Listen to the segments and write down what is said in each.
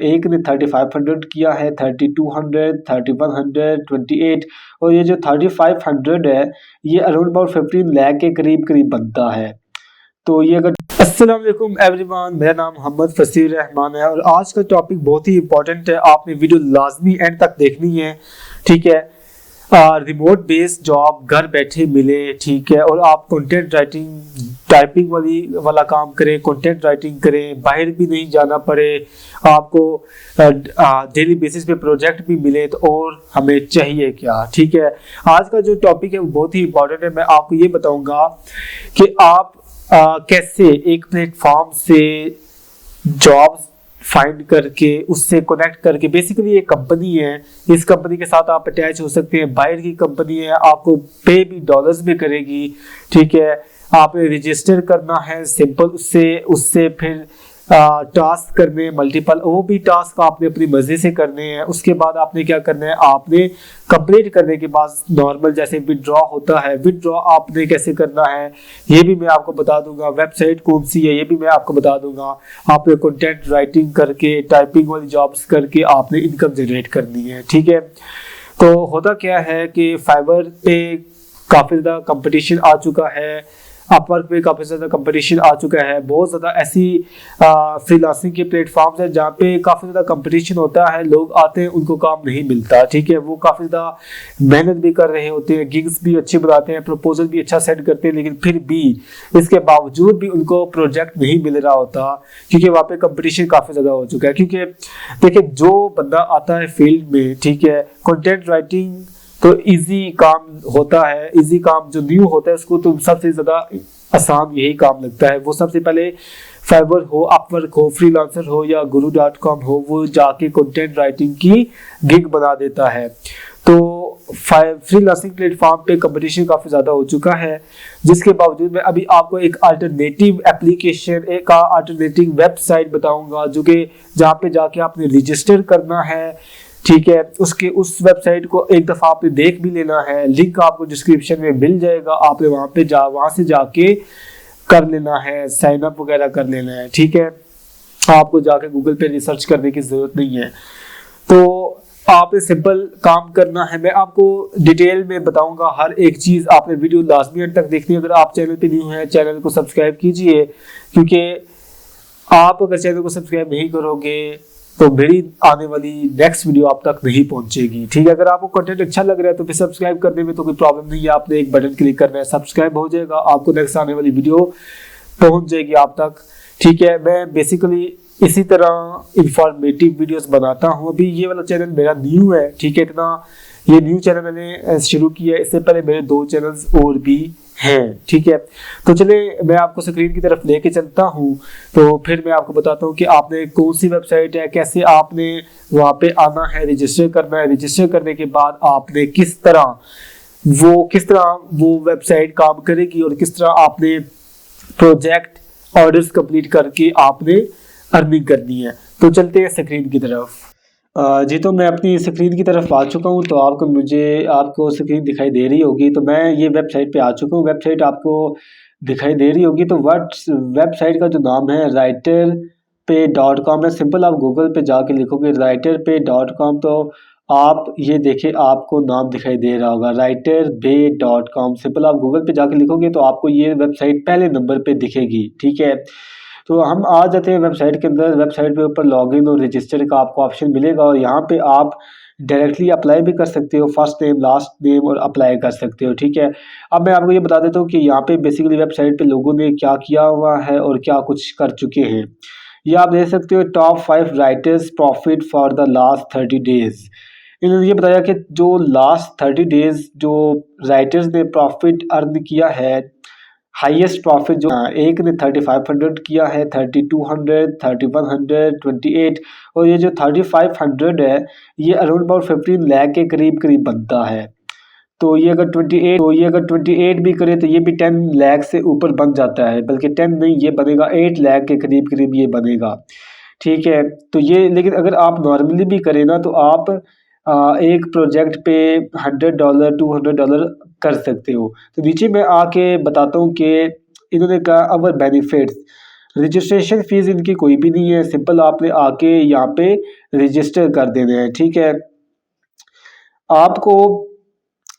एक ने 3500 किया है, 3200, 3100, 28, और ये जो 3500 है ये अराउंड अबाउट 15 लाख के करीब करीब बनता है। तो ये अगर अस्सलाम वालेकुम एवरीवन, मेरा नाम मोहम्मद फसीर रहमान है और आज का टॉपिक बहुत ही इंपॉर्टेंट है। आपने वीडियो लाजमी एंड तक देखनी है, ठीक है। रिमोट बेस्ड जॉब घर बैठे मिले, ठीक है, और आप कंटेंट राइटिंग टाइपिंग वाला काम करें, कंटेंट राइटिंग करें, बाहर भी नहीं जाना पड़े, आपको डेली बेसिस पे प्रोजेक्ट भी मिले, तो और हमें चाहिए क्या, ठीक है। आज का जो टॉपिक है वो बहुत ही इंपॉर्टेंट है। मैं आपको ये बताऊंगा कि आप कैसे एक प्लेटफॉर्म से जॉब्स फाइंड करके उससे कनेक्ट करके, बेसिकली एक कंपनी है, इस कंपनी के साथ आप अटैच हो सकते हैं। बाहर की कंपनी है, आपको पे भी डॉलर्स में करेगी, ठीक है। आपने रजिस्टर करना है सिंपल, उससे फिर टास्क करने मल्टीपल, वो भी टास्क आपने अपनी मर्जी से करने हैं। उसके बाद आपने क्या करना है, आपने कंप्लीट करने के बाद नॉर्मल जैसे विदड्रॉ होता है, विदड्रॉ आपने कैसे करना है ये भी मैं आपको बता दूंगा। वेबसाइट कौन सी है ये भी मैं आपको बता दूंगा। आपने कंटेंट राइटिंग करके, टाइपिंग वाली जॉब्स करके आपने इनकम जनरेट करनी है, ठीक है। तो होता क्या है कि फाइवर पे काफ़ी ज़्यादा कंपटीशन आ चुका है, अपवर्क पे काफ़ी ज़्यादा कंपटीशन आ चुका है। बहुत ज़्यादा ऐसी फ्रीलांसिंग के प्लेटफॉर्म्स हैं जहाँ पे काफ़ी ज़्यादा कंपटीशन होता है, लोग आते हैं उनको काम नहीं मिलता, ठीक है। वो काफ़ी ज़्यादा मेहनत भी कर रहे होते हैं, गिग्स भी अच्छे बनाते हैं, प्रपोजल भी अच्छा सेंड करते हैं, लेकिन फिर भी इसके बावजूद भी उनको प्रोजेक्ट नहीं मिल रहा होता, क्योंकि वहाँ पे कंपटीशन काफ़ी ज़्यादा हो चुका है। क्योंकि देखिए जो बंदा आता है फील्ड में, ठीक है, कंटेंट राइटिंग तो इजी काम होता है, इजी काम जो न्यू होता है उसको तो सबसे ज़्यादा आसान यही काम लगता है। वो सबसे पहले फाइवर हो, अपवर्क हो, फ्रीलांसर हो या guru.com हो, वो जाके कंटेंट राइटिंग की गिग बना देता है। तो फ्रीलांसिंग प्लेटफॉर्म पे कंपटीशन काफ़ी ज़्यादा हो चुका है, जिसके बावजूद मैं अभी आपको एक अल्टरनेटिव एप्लीकेशन, एक अल्टरनेटिव वेबसाइट बताऊंगा जो कि जहाँ पे जाके आपने रजिस्टर करना है, ठीक है। उस वेबसाइट को एक दफ़ा आपने देख भी लेना है, लिंक आपको डिस्क्रिप्शन में मिल जाएगा, आपने वहाँ से जाके कर लेना है, साइन अप वगैरह कर लेना है, ठीक है। आपको जाके गूगल पे रिसर्च करने की ज़रूरत नहीं है। तो आपने सिंपल काम करना है, मैं आपको डिटेल में बताऊंगा हर एक चीज़। आपने वीडियो लाजमी अंत तक देखनी है। अगर आप चैनल पे न्यू हैं, चैनल को सब्सक्राइब कीजिए, क्योंकि आप अगर चैनल को सब्सक्राइब नहीं करोगे तो मेरी आने वाली नेक्स्ट वीडियो आप तक नहीं पहुंचेगी, ठीक है। अगर आपको कंटेंट अच्छा लग रहा है तो फिर सब्सक्राइब करने में तो कोई प्रॉब्लम नहीं है, आपने एक बटन क्लिक करना है, सब्सक्राइब हो जाएगा, आपको नेक्स्ट आने वाली वीडियो पहुंच जाएगी आप तक, ठीक है। मैं बेसिकली इसी तरह इंफॉर्मेटिव वीडियोस बनाता हूं। अभी ये वाला चैनल मेरा न्यू है, ठीक है, इतना ये न्यू चैनल मैंने शुरू किया है, इससे पहले मेरे 2 चैनल्स और भी हैं, ठीक है। तो चले मैं आपको स्क्रीन की तरफ लेके चलता हूँ, तो फिर मैं आपको बताता हूँ कि आपने कौन सी वेबसाइट है, कैसे आपने वहाँ पे आना है, रजिस्टर करना है। रजिस्टर करने के बाद आपने किस तरह वो वेबसाइट काम करेगी और किस तरह आपने प्रोजेक्ट ऑर्डर्स कंप्लीट करके आपने अर्निंग करनी है। तो चलते हैं स्क्रीन की तरफ। जी, तो मैं अपनी स्क्रीन की तरफ आ चुका हूँ, तो आपको स्क्रीन दिखाई दे रही होगी। तो मैं ये वेबसाइट पे आ चुका हूँ, वेबसाइट आपको दिखाई दे रही होगी। तो वेबसाइट का जो नाम है writerpay.com है। सिंपल आप गूगल पे जाके लिखोगे writerpay.com, तो आप ये देखिए आपको नाम दिखाई दे रहा होगा writerpay.com। सिंपल आप गूगल पे जाके लिखोगे तो आपको ये वेबसाइट पहले नंबर पे दिखेगी, ठीक है। तो हम आ जाते हैं वेबसाइट के अंदर। वेबसाइट पे ऊपर लॉगिन और रजिस्टर का आपको ऑप्शन मिलेगा और यहाँ पे आप डायरेक्टली अप्लाई भी कर सकते हो, फर्स्ट नेम लास्ट नेम और अप्लाई कर सकते हो, ठीक है। अब मैं आपको ये बता देता हूँ कि यहाँ पे बेसिकली वेबसाइट पे लोगों ने क्या किया हुआ है और क्या कुछ कर चुके हैं। ये आप देख सकते हो, top 5 writers profit for the last 30 days. इन्होंने ये बताया कि जो लास्ट 30 डेज जो राइटर्स ने प्रॉफिट अर्न किया है, हाईएस्ट प्रॉफिट जो एक ने 3500 किया है, 3200, 3100, 28, और ये जो 3500 है ये अराउंड अबाउट 15 लाख के करीब करीब बनता है। तो ये अगर 28 भी करे तो ये भी 10 लाख से ऊपर बन जाता है, बल्कि 10 नहीं, ये बनेगा 8 लाख के करीब करीब ये बनेगा, ठीक है। तो ये, लेकिन अगर आप नॉर्मली भी करें ना तो आप एक प्रोजेक्ट पे $100 $200 कर सकते हो। तो नीचे मैं आके बताता हूँ कि इन्होंने कहा अवर बेनिफिट्स। रजिस्ट्रेशन फ़ीस इनकी कोई भी नहीं है, सिंपल आपने आके यहाँ पे रजिस्टर कर देना है, ठीक है। आपको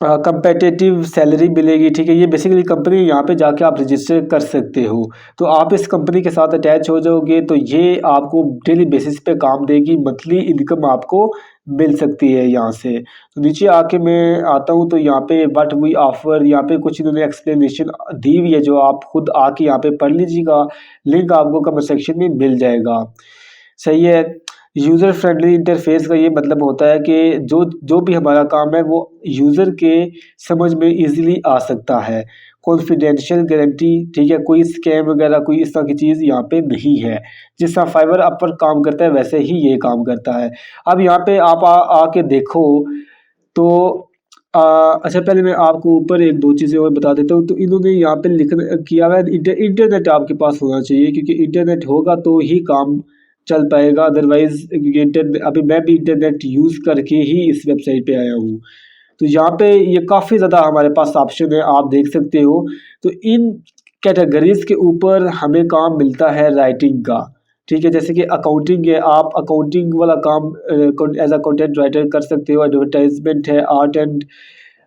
कंपेटिटिव सैलरी मिलेगी, ठीक है। ये बेसिकली कंपनी यहाँ पे जाके आप रजिस्टर कर सकते हो। तो आप इस कंपनी के साथ अटैच हो जाओगे तो ये आपको डेली बेसिस पे काम देगी, मंथली इनकम आपको मिल सकती है यहाँ से। तो नीचे आके मैं आता हूँ तो यहाँ पे व्हाट वी ऑफर, यहाँ पे कुछ इन्होंने एक्सप्लेनेशन दी हुई है जो आप खुद आके यहाँ पे पढ़ लीजिएगा, लिंक आपको कमेंट सेक्शन में मिल जाएगा, सही है। यूज़र फ्रेंडली इंटरफेस का ये मतलब होता है कि जो जो भी हमारा काम है वो यूज़र के समझ में इजीली आ सकता है। कॉन्फिडेंशियल गारंटी, ठीक है, कोई स्कैम वगैरह कोई इस तरह की चीज़ यहाँ पे नहीं है। जिस तरह फाइवर ऐप पर काम करता है वैसे ही ये काम करता है। अब यहाँ पे आप आके देखो तो अच्छा, पहले मैं आपको ऊपर एक दो चीज़ें और बता देता हूँ। तो इन्होंने यहाँ पे लिखना किया हुआ है इंटरनेट आपके पास होना चाहिए, क्योंकि इंटरनेट होगा तो ही काम चल पाएगा, अदरवाइज इंटरनेट, अभी मैं भी इंटरनेट यूज़ करके ही इस वेबसाइट पे आया हूँ। तो यहाँ पे ये काफ़ी ज़्यादा हमारे पास ऑप्शन है, आप देख सकते हो। तो इन कैटेगरीज के ऊपर हमें काम मिलता है राइटिंग का, ठीक है। जैसे कि अकाउंटिंग है, आप अकाउंटिंग वाला काम एज अ कंटेंट राइटर कर सकते हो। एडवर्टाइजमेंट है, आर्ट एंड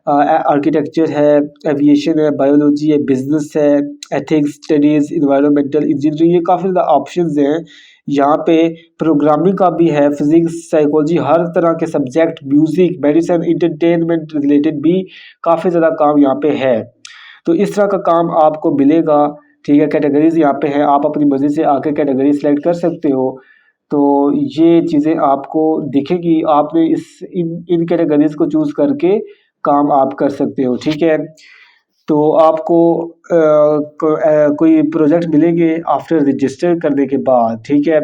आर्किटेक्चर है, एविएशन है, बायोलॉजी है, बिजनेस है, एथिक्स स्टडीज़, इन्वायरमेंटल इंजीनियरिंग, ये काफ़ी ज़्यादा ऑप्शंस हैं। यहाँ पे प्रोग्रामिंग का भी है, फिजिक्स, साइकोलॉजी, हर तरह के subject, music, medicine, entertainment related भी काफ़ी ज़्यादा काम यहाँ पे है। तो इस तरह का काम आपको मिलेगा, ठीक है। कैटेगरीज यहाँ पे है, आप अपनी मर्ज़ी से आके कैटेगरी सेलेक्ट कर सकते हो। तो ये चीज़ें आपको दिखेगी, आपने इस इन इन कैटेगरीज को चूज़ करके काम आप कर सकते हो, ठीक है। तो आपको कोई प्रोजेक्ट मिलेंगे आफ्टर रजिस्टर करने के बाद, ठीक है।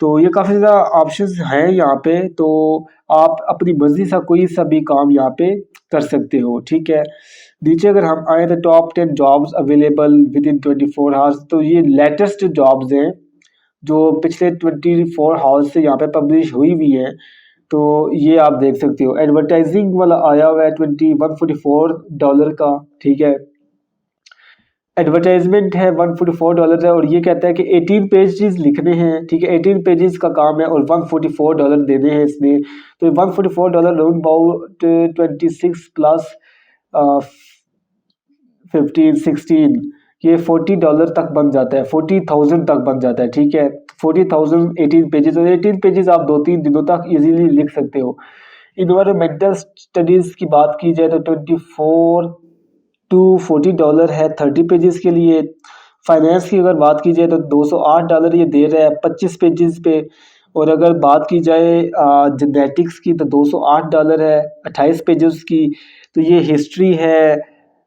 तो ये काफ़ी ज़्यादा ऑप्शंस हैं यहाँ पे, तो आप अपनी मर्ज़ी से कोई सा भी काम यहाँ पे कर सकते हो, ठीक है। नीचे अगर हम आए तो top 10 jobs available with in 24 hours, तो ये लेटेस्ट जॉब्स हैं जो पिछले 24 आवर्स से यहाँ पे पब्लिश हुई हुई है। तो ये आप देख सकते हो। एडवर्टाइजिंग वाला आया हुआ है $144 का, ठीक है। एडवर्टाइजमेंट है $144 है, और ये कहता है कि 18 पेजेस लिखने हैं, ठीक है। 18 पेजेस का काम है और $144 देने हैं इसने। तो $144 राउंड अबाउट 26 प्लस 15 16, ये $40 तक बन जाता है, 40,000 तक बन जाता है, ठीक है। 40,000 18 पेजेस, और 18 पेजेस आप 2-3 दिनों तक इजीली लिख सकते हो। इन्वायरमेंटल स्टडीज़ की बात की जाए तो $24 to $40 है 30 पेजेस के लिए। फाइनेंस की अगर बात की जाए तो $208 ये दे रहा है 25 पेजेस पे। और अगर बात की जाए जेनेटिक्स की तो $208 है 28 पेजेस की। तो ये हिस्ट्री है,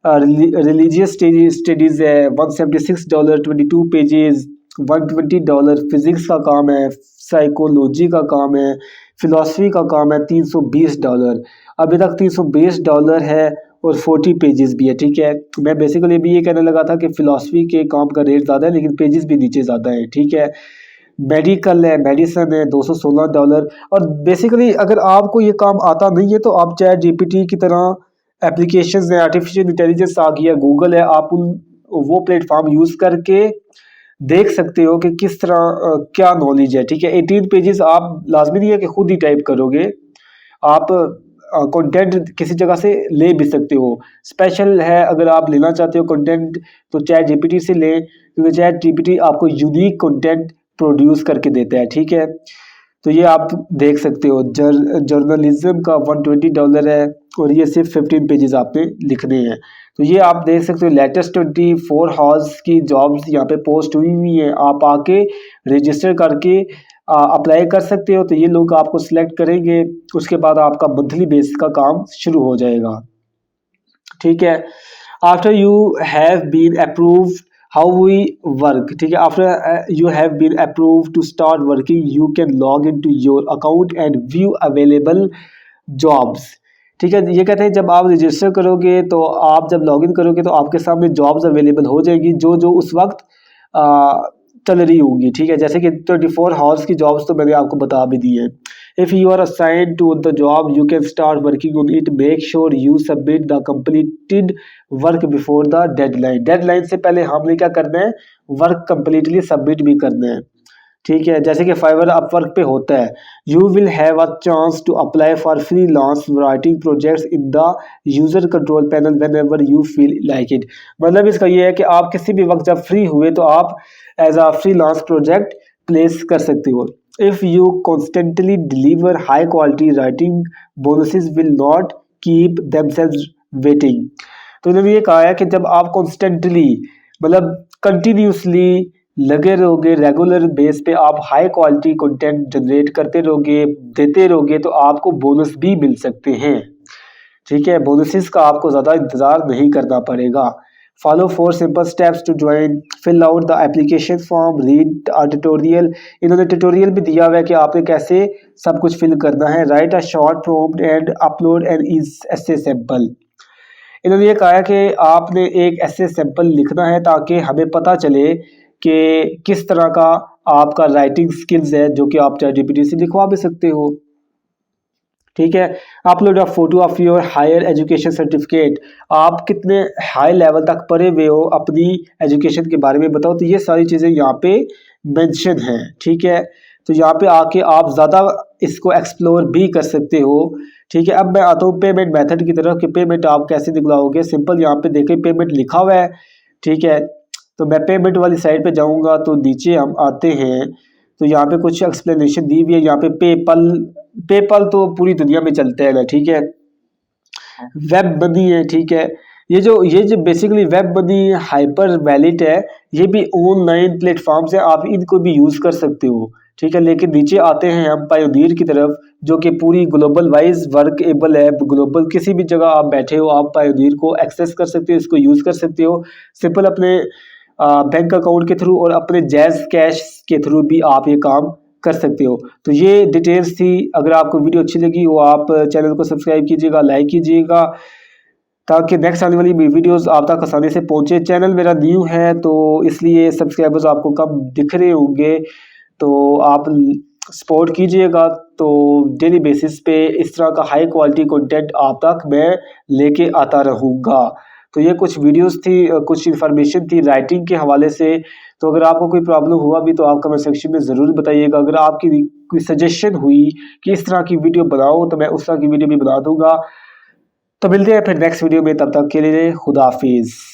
रिलीजियस स्टडीज़ है $176 22 पेजेस। $120 फिज़िक्स का काम है, साइकोलॉजी का काम है, फ़िलासफ़ी का काम है $320। अभी तक $320 है और 40 पेजेस भी है, ठीक है। मैं बेसिकली अभी ये कहने लगा था कि फ़िलासफ़ी के काम का रेट ज़्यादा है लेकिन पेजेस भी नीचे ज़्यादा है, ठीक है। मेडिकल है, मेडिसिन है $216। और बेसिकली अगर आपको ये काम आता नहीं है तो आप चैट जीपीटी की तरह एप्लीकेशंस हैं, आर्टिफिशियल इंटेलिजेंस आ गई है, गूगल है, आप उन वो प्लेटफॉर्म यूज़ करके देख सकते हो कि किस तरह क्या नॉलेज है, ठीक है। 18 पेजेस आप लाजमी नहीं है कि खुद ही टाइप करोगे, आप कंटेंट किसी जगह से ले भी सकते हो। स्पेशल है अगर आप लेना चाहते हो कंटेंट तो चैट जीपीटी से लें, क्योंकि चैट जीपीटी आपको यूनिक कंटेंट प्रोड्यूस करके देता है, ठीक है। तो ये आप देख सकते हो। जर्नलिज्म का $120 है और ये सिर्फ 15 पेजेस आपने लिखने हैं। तो ये आप देख सकते हो लेटेस्ट 24 हाउस की जॉब्स यहाँ पे पोस्ट हुई हुई हैं, आप आके रजिस्टर करके अप्लाई कर सकते हो। तो ये लोग आपको सिलेक्ट करेंगे, उसके बाद आपका मंथली बेस का काम शुरू हो जाएगा, ठीक है। After you have been approved how we work, ठीक है। After you have been approved to start working you can log in to your account and view available jobs, ठीक है। ये कहते हैं जब आप रजिस्टर करोगे तो आप जब लॉगिन करोगे तो आपके सामने जॉब्स अवेलेबल हो जाएगी जो जो उस वक्त चल रही होंगी, ठीक है। जैसे कि 24 हावर्स की जॉब्स तो मैंने आपको बता भी दी है। If you are assigned to the job you can start working on it, make sure you submit the completed work before the deadline. Deadline से पहले हमने क्या करना है, वर्क कंप्लीटली सबमिट भी करना है, ठीक है। जैसे कि फाइवर अपवर्क पे होता है, you will have a chance to apply for freelance writing projects in the user control panel whenever you feel like it. मतलब इसका ये है कि आप किसी भी वक्त जब फ्री हुए तो आप as a freelance project place कर सकते हो। If you constantly deliver high quality writing bonuses will not keep themselves waiting. तो इन्होंने ये कहा है कि जब आप कॉन्स्टेंटली मतलब कंटिन्यूसली लगे रहोगे, रेगुलर बेस पे आप हाई क्वालिटी कंटेंट जनरेट करते रहोगे, देते रहोगे, तो आपको बोनस भी मिल सकते हैं, ठीक है। बोनसेस का आपको ज़्यादा इंतज़ार नहीं करना पड़ेगा। Follow 4 simple steps to join, fill out the application form, read a tutorial. इन्होंने ट्यूटोरियल भी दिया हुआ है कि आपने कैसे सब कुछ फिल करना है। Right a short prompt and upload an essay sample. इन्होंने ये कहा है कि आपने एक ऐसे सैंपल लिखना है ताकि हमें पता चले कि किस तरह का आपका राइटिंग स्किल्स है, जो कि आप चैटजीपीटी से लिखवा भी सकते हो, ठीक है। Upload a photo of your higher education certificate, आप कितने हाई लेवल तक पढ़े हुए हो, अपनी एजुकेशन के बारे में बताओ। तो ये सारी चीज़ें यहाँ पे मेंशन हैं, ठीक है। तो यहाँ पे आके आप ज़्यादा इसको एक्सप्लोर भी कर सकते हो, ठीक है। अब मैं आता हूँ पेमेंट मेथड की तरफ कि पेमेंट आप कैसे दिखलाओगे। सिंपल यहाँ पे देखें पेमेंट लिखा हुआ है, ठीक है। तो मैं पेमेंट वाली साइड पे जाऊँगा तो नीचे हम आते हैं तो यहाँ पे कुछ एक्सप्लेनेशन दी हुई है। यहाँ पे पेपल, पेपल तो पूरी दुनिया में चलता है ना, ठीक है। वेब मनी है, ठीक है। ये जो basically web money hyper valid है, ये भी ऑनलाइन प्लेटफॉर्म्स है, आप इनको भी यूज़ कर सकते हो, ठीक है। लेकिन नीचे आते हैं हम पायोनियर की तरफ, जो कि पूरी ग्लोबल वाइज वर्केबल है। ग्लोबल किसी भी जगह आप बैठे हो, आप पायोनियर को एक्सेस कर सकते हो, इसको यूज़ कर सकते हो। सिंपल अपने बैंक अकाउंट के थ्रू और अपने जैज़ कैश के थ्रू भी आप ये काम कर सकते हो। तो ये डिटेल्स थी। अगर आपको वीडियो अच्छी लगी हो आप चैनल को सब्सक्राइब कीजिएगा, लाइक कीजिएगा, ताकि नेक्स्ट आने वाली वीडियोस आप तक आसानी से पहुंचे। चैनल मेरा न्यू है तो इसलिए सब्सक्राइबर्स आपको कम दिख रहे होंगे, तो आप सपोर्ट कीजिएगा। तो डेली बेसिस पे इस तरह का हाई क्वालिटी कंटेंट आप तक मैं लेके आता रहूँगा। तो ये कुछ वीडियोस थी, कुछ इन्फॉर्मेशन थी राइटिंग के हवाले से। तो अगर आपको कोई प्रॉब्लम हुआ भी तो आप कमेंट सेक्शन में ज़रूर बताइएगा। अगर आपकी कोई सजेशन हुई कि इस तरह की वीडियो बनाओ तो मैं उस तरह की वीडियो भी बना दूंगा। तो मिलते हैं फिर नेक्स्ट वीडियो में, तब तक के लिए खुदा हाफिज़।